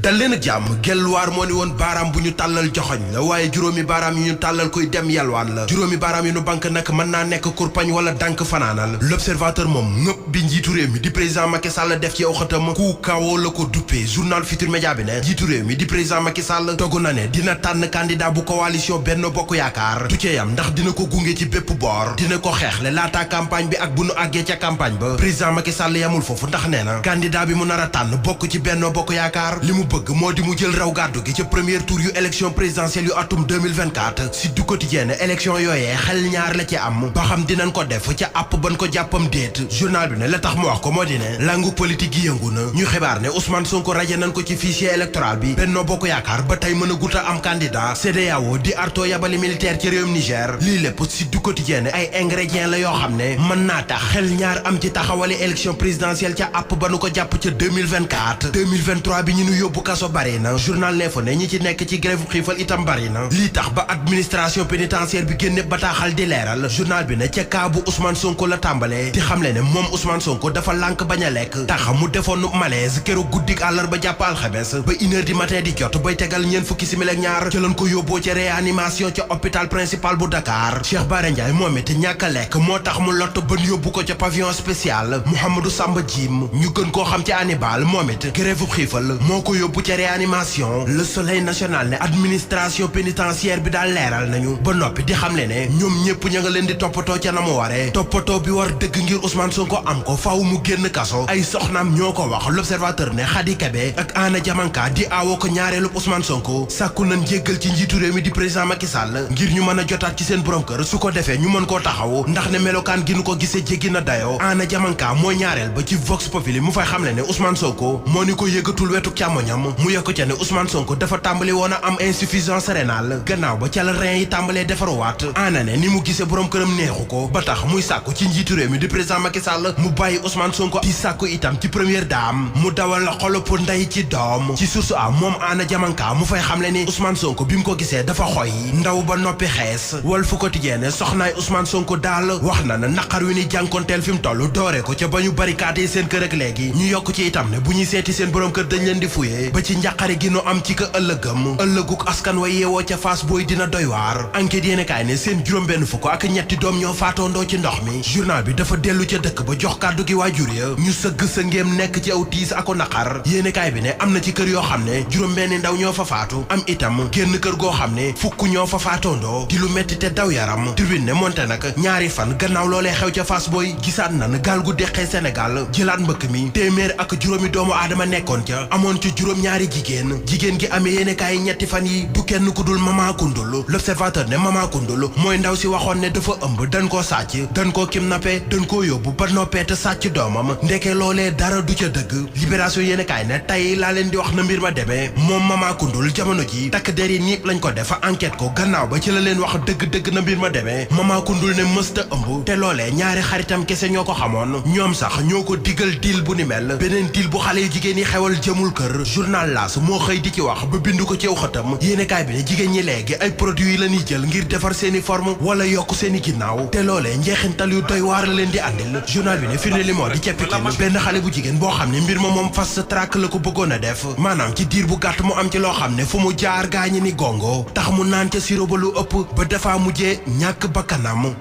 dal leen ak jàmm gelwaar moo ni woon baaraam bu ñu tàllal joxoñ la waaye juróomi baaraam yu ñu tàllal koy dem yalwaan la juróomi baaraam yu ñu bank nag mën naa nekk kurpañ wala dànk fanaanal l'observateur moom ngëpp bi njiitu réew mi di président Macky Sall def ci aw xëtam ku kawoo la ko duppee journal Futurs Médias bi ne njiitu réew mi di président Macky Sall dogu na ne dina tànn candidat bu coalition Benno Bokk Yaakaar du cee yam ndax dina ko gunge ci bépp boor dina ko xeexle laata campagne bi ak bu nu àggee ca campagne ba président Macky Sall yamul foofu ndax nee na candidat bi mu nar a tànn bokk ci Benno Bokk Yaakaar li mu bëgg moo di mu jël raw gàddu gi ca premier tour yu élection présidentielle yu atum 2024 si du quotidien élection yooyee xel ñaar la ci am ba xam dinañ ko def ca àpp ban ko jàppam déet journal bi ne la tax mu wax ko moo di ne langu politique yi yëngu na ñu xibaar ne Ousmane Sonko raje nañ ko ci fichier électoral bi Benno Bokk Yaakaar ba tey mën a guta am candidat CEDEAO di arto yabali militaire ci réewum Niger lii lépp si du quotidien ay ingrédients la yoo xam ne mën naa tax xel ñaar am ci taxawali élection présidentielle ca àpp ba nu ko jàpp ca 2023 bi ñu nu yóbbu kaso bari na journal ne fa ne ñi ci nekk ci grève xiifal itam bari na lii tax ba administration pénitentiaire bi génne bataaxal di leeral journal bi ne ca kaa bu Ousmane Sonko la tàmbalee di xamle ne moom Ousmane Sonko dafa lànk bañ a lekk tax mu defoon malaise keroog guddik àllarba jàpp alxames ba 1 heure du matin di jot bay tegal ñeent fukki simili ak ñaar ca lañ ko yóbboo ca réanimation ca hôpital principal bu Dakar Cheikh Bara Ndiaye moom it ñàkk a lekk moo tax mu lott ban yóbbu ko ca pavillon spécial Mouhamadou Samba Djim ñu gën koo xam ci Hannibal moom it grève xiifal moo ko yóbbu ca réanimation Le Soleil national ne administration pénitentiaire bi daal leeral nañu ba noppi di xamle ne ñoom ñëpp ña nga leen di toppatoo ca na mu waree toppatoo bi war dëgg ngir Ousmane Sonko am ko faaw mu génn kaso ay soxnaam ñoo ko wax l'observateur ne Khady Kébé ak Anna Diamanka di aawoo ko ñaareelu Ousmane Sonko sàkku nañ jéggal ci njiitu réew mi di président Macky Sall ngir ñu mën a jotaat ci seen borom kër su ko defee ñu mën koo taxaw ndax ne melokaan gi nu ko gisee jéggi na dayoo Anna Diamanka mooy ñaareel ba ci Vox Populi mu fay xamle ne Ousmane Sonko moo ni ko yëgatul wetu càmmoñam mu yokk ca ne Ousmane Sonko dafa tàmbali woon a am insuffisance rénale gannaaw ba ca la rein yi tàmbalee defaruwaat Anna ne ni mu gisee borom këram neexu ko ba tax muy sàkku ci njiitu réew mi di président Macky Sall mu bàyyi Ousmane Sonko di sàkku itam ci première dame mu dawal la xolop ndey ci doom ci source a moom Anna Diamanka mu fay xamle ni Ousmane Sonko bi mu ko gisee dafa xoy ndaw ba noppi xees Walf Quotidien soxnaay Ousmane Sonko daal wax na na naqar wi ni jànkonteel fi mu toll doore ko ca ba ñu barricade seen kër ak léegi ñu yokk ci itam ne bu ñuy seeti seen borom kër dañ leen di fuyee ba ci njàqare gi nu am ci ka ëllëguk askan wa yeewoo ca Fass Boy dina doy waar enquête yéene kaay ne seen juróom-benn fukk ak ñetti doom ñoo faatoondoo ci ndox mi journal bi dafa dellu ca dëkk ba jox kàddu gi waajur ya ñu sëgg sa ngéem nekk ci aw tiis ako naqar yéene kaay bi ne am na ci kër yoo xam ne juróom-benni ndaw ñoo fa faatu am itam génn kër goo xam ne fukk ñoo fa faatoondoo di lu metti te daw yaram tribune ne monte nag ñaari fan gannaaw loolee xew ca Fass Boy gisaat nan gaal gu deqee Sénégal jëlaat mbëkk mi téeméer ak juróomi doomu aadama nekkoon ca amoon ca juróom-ñaari jigéen gi amee yéene kaay ñetti fan yi du kenn ku dul Mama Koundoul l'observateur ne Mama Koundoul mooy ndaw si waxoon ne dafa ëmb dañ koo sàcc dañ koo kidnappé dañ koo yóbbu ba noppee te sàcc doomam ndeke loolee dara du ca dëgg libération yéene kaay ne tey laa leen di wax na mbir ma demee moom Mama Koundoul jamono ji takk der yi niip lañ ko def enquête ko gannaaw ba ci la leen wax dëgg-dëgg na mbir ma demee Mama Koundoul ne mësta ëmb te loolee ñaari xaritam kese ñoo ko xamoon ñoom sax ñoo ko digal deal bu ni mel beneen deal bu xale yu jigéen yi xewal jëmul kër journal L'As moo xëy di ci wax ba bind ko ci aw xëtam yéenekaay bi ne jigéen ñi léegi ay produits yi la ñuy jël ngir defar seeni forme wala yokk seeni ginnaaw te loolee njeexintal yu doy waar la leen di àndil journal bi ne firnde li moo di ceppite benn xale bu jigéen boo xam ne mbir ma moom fast track la ko bëggoon a def maanaam ci diir bu gàtt mu am ci loo xam ne fu mu jaar gaañi ni gongo tax mu naan ca sirop ba lu ëpp ba dafa mujjee ñàkk bakkanam